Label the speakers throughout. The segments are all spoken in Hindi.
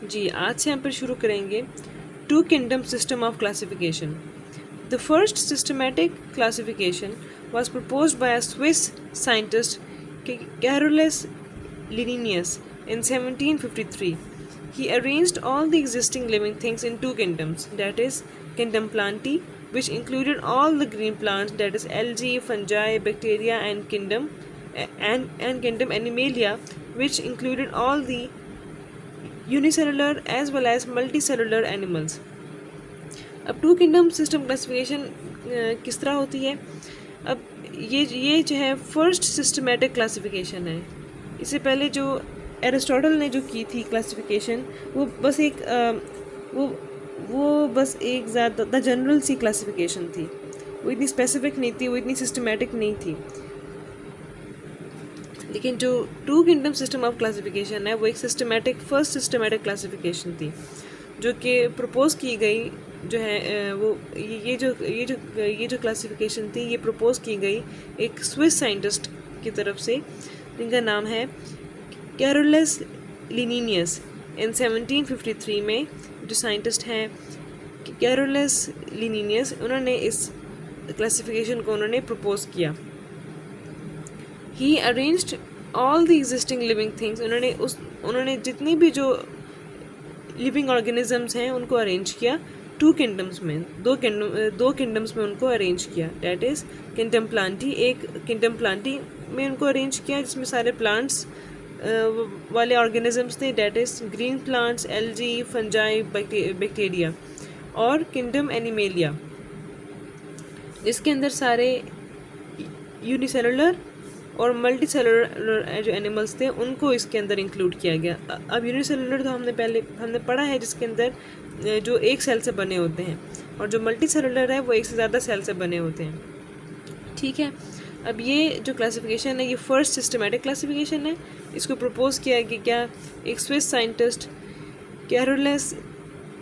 Speaker 1: जी, आज से हम फिर शुरू करेंगे two kingdom system of classification. The first systematic classification was proposed by a Swiss scientist Carolus Linnaeus in 1753. He arranged all the existing living things in two kingdoms, that is, kingdom plantae, which included all the green plants, that is, algae, fungi, bacteria, and kingdom Animalia, which included all the unicellular as well as multicellular animals. अब टू किंगडम सिस्टम क्लासिफिकेशन किस तरह होती है? अब ये जो है फर्स्ट सिस्टमेटिक क्लासिफिकेशन है. इससे पहले जो एरिस्टोटल ने जो की थी क्लासिफिकेशन, वो बस एक वो बस एक ज़्यादा जनरल सी क्लासिफिकेशन थी. वो इतनी स्पेसिफिक नहीं थी, वो इतनी सिस्टमेटिक नहीं थी. लेकिन जो two kingdom system of classification है वो एक फर्स्ट सिस्टमेटिक क्लासिफिकेशन थी, जो कि प्रपोज की गई जो है वो ये जो क्लासिफिकेशन थी ये प्रपोज की गई एक स्विस साइंटिस्ट की तरफ से, जिनका नाम है कैरोलस लिनिनियस. इन 1753 में जो साइंटिस्ट हैं कैरोलस लिनिनियस, उन्होंने इस क्लासिफिकेशन को उन्होंने प्रपोज किया. He arranged all the existing living things. उन्होंने जितनी भी जो लिविंग ऑर्गेनिजम्स हैं उनको अरेंज किया टू किंगडम्स में, दो किंगडम्स में उनको अरेंज किया. डैट इज़ किंगडम प्लांटी, एक किंगडम प्लांटी में उनको अरेंज किया जिसमें सारे प्लांट्स वाले ऑर्गेनिजम्स थे. That is green plants, algae, fungi, bacteria. और किंगडम एनिमेलिया, जिसके अंदर सारे यूनिसेलुलर और मल्टी सेलुलर जो एनिमल्स थे उनको इसके अंदर इंक्लूड किया गया. अब यूनिसेलुलर तो हमने पढ़ा है, जिसके अंदर जो एक सेल से बने होते हैं, और जो मल्टी सेलुलर है वो एक से ज़्यादा सेल से बने होते हैं. ठीक है. अब ये जो क्लासिफिकेशन है ये फर्स्ट सिस्टमेटिक क्लासिफिकेशन है. इसको प्रपोज किया कि क्या एक स्विस साइंटिस्ट कैरोलस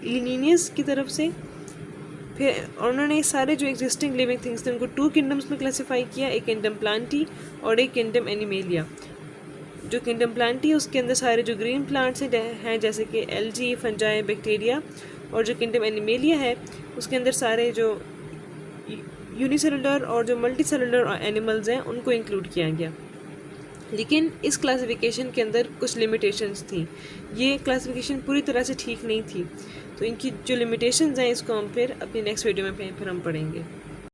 Speaker 1: लिनिनियस की तरफ से. फिर उन्होंने सारे जो एग्जिस्टिंग लिविंग थिंग्स थे उनको टू किंगडम्स में क्लासीफाई किया, एक किंगडम प्लांटी और एक किंगडम एनिमेलिया. जो किंगडम प्लांटी उसके अंदर सारे जो ग्रीन प्लांट्स हैं जैसे कि एल्जी, फंजाई, बैक्टीरिया. और जो किंगडम एनिमेलिया है उसके अंदर सारे जो यूनिसेलुलर और जो मल्टी सेलुलर एनिमल्स हैं उनको इंक्लूड किया गया. लेकिन इस क्लासिफिकेशन के अंदर कुछ लिमिटेशंस थी. ये क्लासिफिकेशन पूरी तरह से ठीक नहीं थी. तो इनकी जो लिमिटेशंस हैं इसको हम फिर अपनी नेक्स्ट वीडियो में फिर हम पढ़ेंगे.